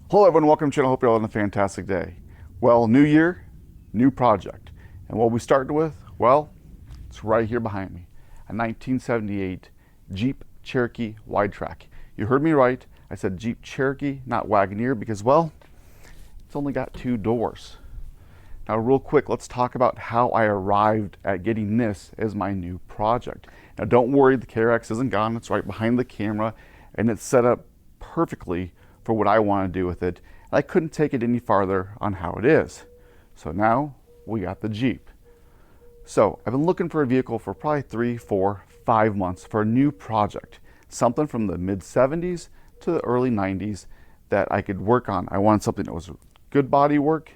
Hello everyone, welcome to the channel. Hope you're all having a fantastic day. Well, new year, new project. And what we started with, well, it's right here behind me. A 1978 Jeep Cherokee wide track. You heard me right. I said Jeep Cherokee, not Wagoneer, because, well, it's only got two doors. Now, real quick, let's talk about how I arrived at getting this as my new project. Now, don't worry, the KRX isn't gone. It's right behind the camera, and it's set up perfectly for what I want to do with it. I couldn't take it any farther on how it is. So now we got the Jeep. So I've been looking for a vehicle for probably 3, 4, 5 months for a new project. Something from the mid 70s to the early 90s that I could work on. I wanted something that was good body work,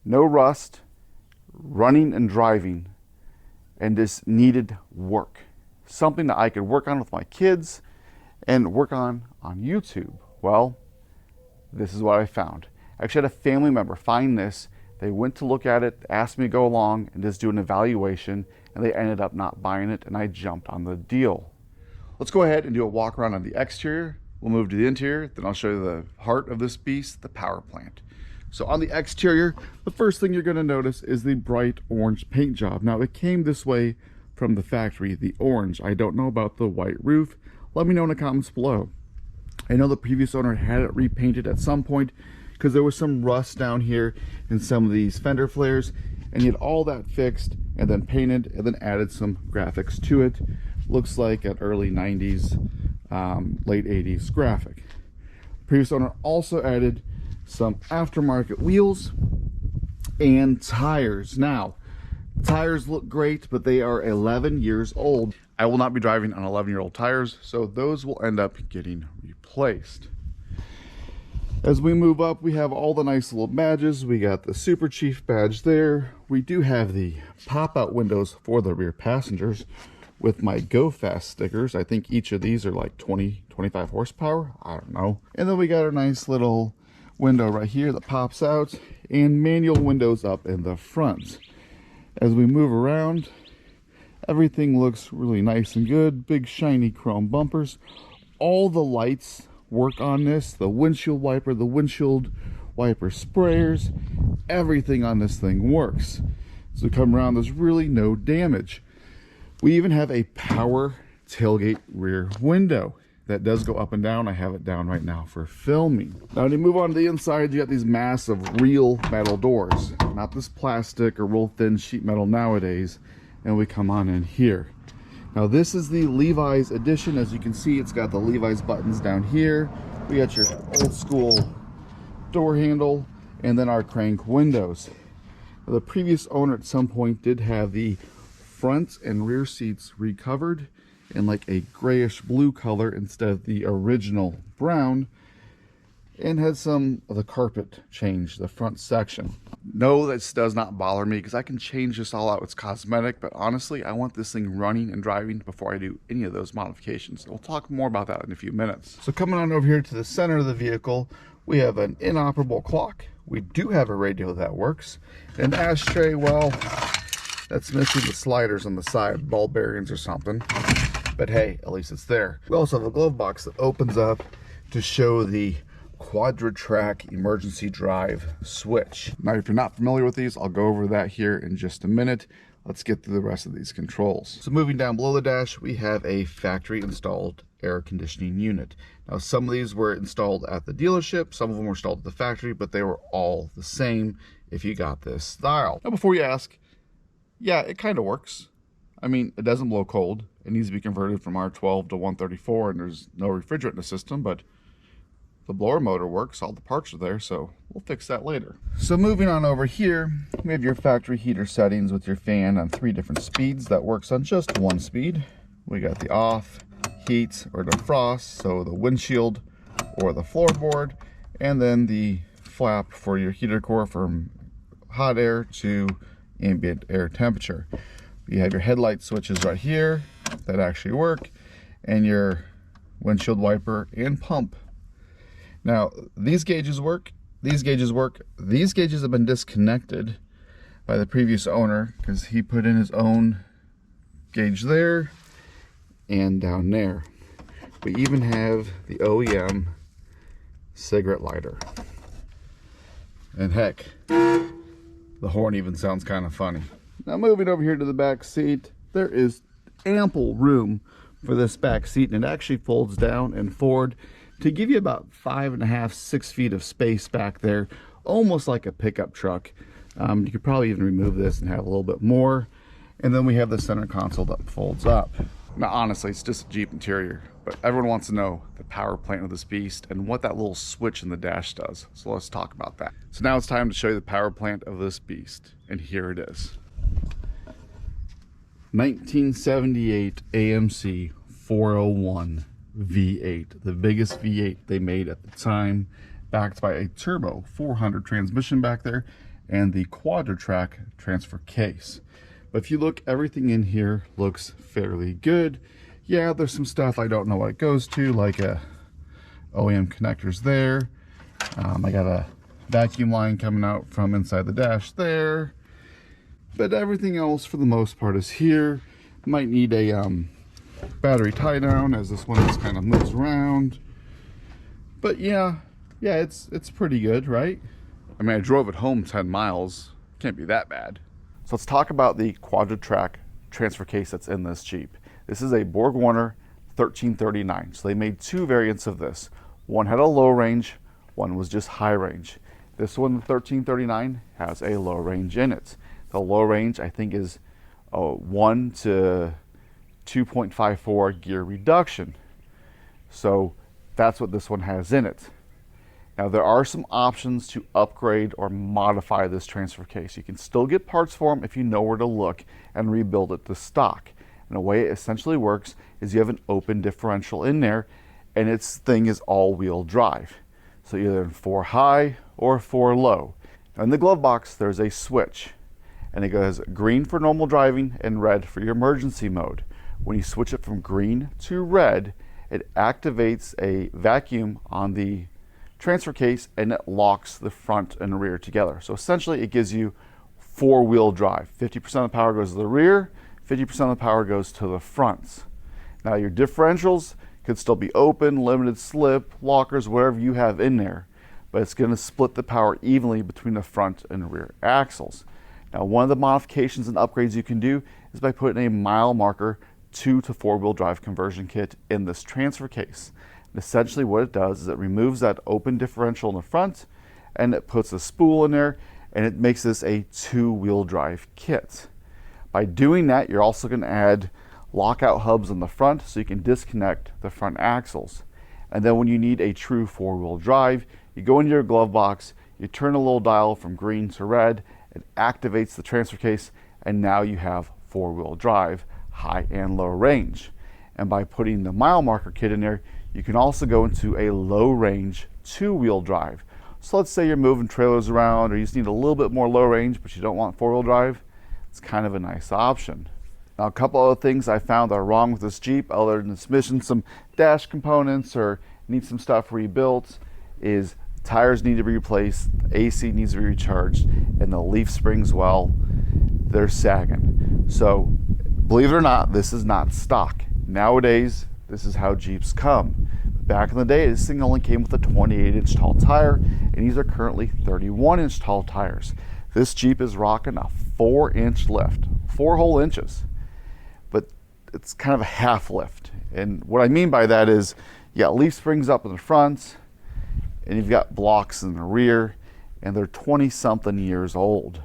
no rust, running and driving, and just needed work. Something that I could work on with my kids and work on YouTube. Well, this is what I found. I actually had a family member find this. They went to look at it, asked me to go along and just do an evaluation, and they ended up not buying it, and I jumped on the deal. Let's go ahead and do a walk around on the exterior. We'll move to the interior, then I'll show you the heart of this beast, the power plant. So on the exterior, the first thing you're going to notice is the bright orange paint job. Now, it came this way from the factory, the orange. I don't know about the white roof. Let me know in the comments below. I know the previous owner had it repainted at some point because there was some rust down here in some of these fender flares, and he had all that fixed and then painted and then added some graphics to it. Looks like an early 90s, late 80s graphic. The previous owner also added some aftermarket wheels and tires. Now, tires look great, but they are 11 years old. I will not be driving on 11-year-old tires, so those will end up getting replaced. As we move up, we have all the nice little badges. We got the Super Chief badge there. We do have the pop-out windows for the rear passengers with my Go Fast stickers. I think each of these are like 20, 25 horsepower. I don't know. And then we got our nice little window right here that pops out, and manual windows up in the front. As we move around, everything looks really nice and good. Big shiny chrome bumpers. All the lights work on this. The windshield wiper, the windshield wiper sprayers, everything on this thing works. So come around, there's really no damage. We even have a power tailgate rear window that does go up and down. I have it down right now for filming. Now when you move on to the inside, you got these massive real metal doors, not this plastic or real thin sheet metal nowadays. And we come on in here. Now this is the Levi's edition. As you can see, it's got the Levi's buttons down here. We got your old school door handle and then our crank windows. Now, the previous owner at some point did have the front and rear seats recovered in like a grayish blue color instead of the original brown, and had some of the carpet changed, the front section. No, this does not bother me because I can change this all out. It's cosmetic, but honestly, I want this thing running and driving before I do any of those modifications. We'll talk more about that in a few minutes. So coming on over here to the center of the vehicle, we have an inoperable clock. We do have a radio that works. An ashtray, well, that's missing the sliders on the side, ball bearings or something. But hey, at least it's there. We also have a glove box that opens up to show the Quadra-Track emergency drive switch. Now, if you're not familiar with these, I'll go over that here in just a minute. Let's get through the rest of these controls. So moving down below the dash, we have a factory installed air conditioning unit. Now, some of these were installed at the dealership, some of them were installed at the factory, but they were all the same if you got this style. Now, before you ask, yeah, it kind of works. I mean, it doesn't blow cold. It needs to be converted from R12 to 134, and there's no refrigerant in the system, but the blower motor works, all the parts are there, so we'll fix that later. So moving on over here, we have your factory heater settings with your fan on 3 different speeds. That works on just 1 speed. We got the off, heat, or defrost, so the windshield or the floorboard, and then the flap for your heater core from hot air to ambient air temperature. You have your headlight switches right here that actually work, and your windshield wiper and pump. Now, these gauges work, these gauges work. These gauges have been disconnected by the previous owner because he put in his own gauge there and down there. We even have the OEM cigarette lighter. And heck, the horn even sounds kind of funny. Now moving over here to the back seat, there is ample room for this back seat, and it actually folds down and forward to give you about 5.5, 6 feet of space back there, almost like a pickup truck. You could probably even remove this and have a little bit more. And then we have the center console that folds up. Now honestly, it's just a Jeep interior, but everyone wants to know the power plant of this beast and what that little switch in the dash does. So let's talk about that. So now it's time to show you the power plant of this beast, and here it is. 1978 AMC 401 V8, the biggest V8 they made at the time, backed by a turbo 400 transmission back there and the Quadra-Trac transfer case. But if you look, everything in here looks fairly good. Yeah, there's some stuff I don't know what it goes to, like OEM connectors there. I got a vacuum line coming out from inside the dash there. But everything else for the most part is here. Might need a battery tie down, as this one just kind of moves around. But yeah, it's pretty good, right? I mean, I drove it home 10 miles. Can't be that bad. So let's talk about the Quadra-Trac transfer case that's in this Jeep. This is a BorgWarner 1339. So they made two variants of this. One had a low range, one was just high range. This one, the 1339, has a low range in it. The low range, I think, is 1 to 2.54 gear reduction. So that's what this one has in it. Now there are some options to upgrade or modify this transfer case. You can still get parts for them if you know where to look and rebuild it to stock. And the way it essentially works is you have an open differential in there, and its thing is all-wheel drive. So either in 4 high or 4 low. Now in the glove box there's a switch, and it goes green for normal driving and red for your emergency mode. When you switch it from green to red, it activates a vacuum on the transfer case and it locks the front and rear together. So essentially it gives you 4-wheel drive. 50% of the power goes to the rear, 50% of the power goes to the fronts. Now your differentials could still be open, limited slip, lockers, whatever you have in there, but it's going to split the power evenly between the front and rear axles. Now one of the modifications and upgrades you can do is by putting a mile marker 2 to 4-wheel drive conversion kit in this transfer case. And essentially what it does is it removes that open differential in the front, and it puts a spool in there, and it makes this a 2-wheel drive kit. By doing that, you're also going to add lockout hubs in the front so you can disconnect the front axles. And then when you need a true 4-wheel drive, you go into your glove box, you turn a little dial from green to red, it activates the transfer case, and now you have 4-wheel drive, high and low range. And by putting the mile marker kit in there, you can also go into a low range 2-wheel drive. So let's say you're moving trailers around, or you just need a little bit more low range, but you don't want 4-wheel drive. It's kind of a nice option. Now a couple other things I found are wrong with this Jeep, other than it's missing some dash components or needs some stuff rebuilt, is tires need to be replaced, the AC needs to be recharged, and the leaf springs, well, they're sagging. So believe it or not, this is not stock. Nowadays, this is how Jeeps come. Back in the day, this thing only came with a 28-inch tall tire, and these are currently 31-inch tall tires. This Jeep is rocking a 4-inch lift, 4 whole inches, but it's kind of a half lift. And what I mean by that is you got leaf springs up in the front, and you've got blocks in the rear, and they're 20-something years old.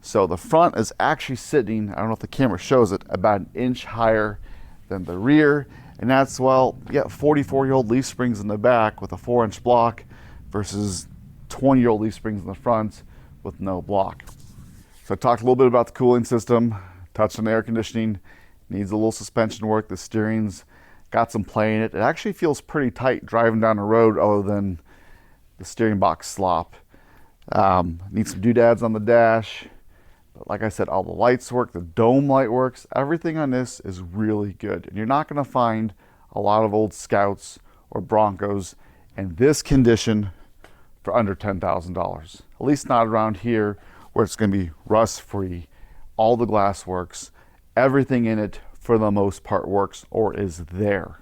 So the front is actually sitting, I don't know if the camera shows it, about 1 inch higher than the rear. And that's, well, you got 44-year-old leaf springs in the back with a 4-inch block versus 20-year-old leaf springs in the front with no block. So I talked a little bit about the cooling system, touched on the air conditioning, needs a little suspension work. The steering's got some play in it. It actually feels pretty tight driving down the road, other than the steering box slop. Needs some doodads on the dash. But like I said, all the lights work, the dome light works, everything on this is really good. And you're not going to find a lot of old Scouts or Broncos in this condition for under $10,000. At least not around here, where it's going to be rust free, all the glass works, everything in it for the most part works or is there.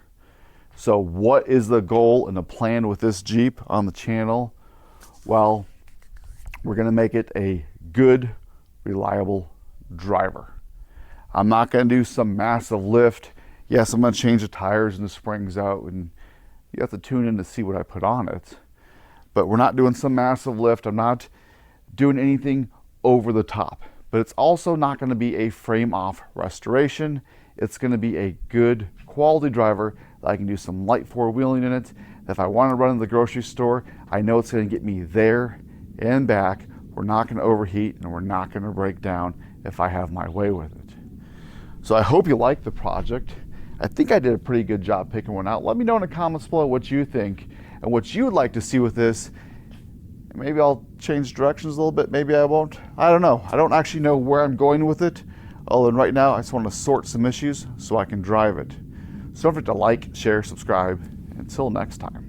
So what is the goal and the plan with this Jeep on the channel? Well, We're going to make it a good, reliable driver. I'm not going to do some massive lift. Yes, I'm going to change the tires and the springs out, and you have to tune in to see what I put on it. But we're not doing some massive lift. I'm not doing anything over the top. But it's also not going to be a frame-off restoration. It's going to be a good quality driver that I can do some light four-wheeling in it. If I want to run to the grocery store, I know it's going to get me there and back. We're not going to overheat, and we're not going to break down if I have my way with it. So I hope you like the project. I think I did a pretty good job picking one out. Let me know in the comments below what you think and what you would like to see with this. Maybe I'll change directions a little bit, maybe I won't. I don't know. I don't actually know where I'm going with it. Other than right now, I just want to sort some issues so I can drive it. So don't forget to like, share, subscribe. Until next time.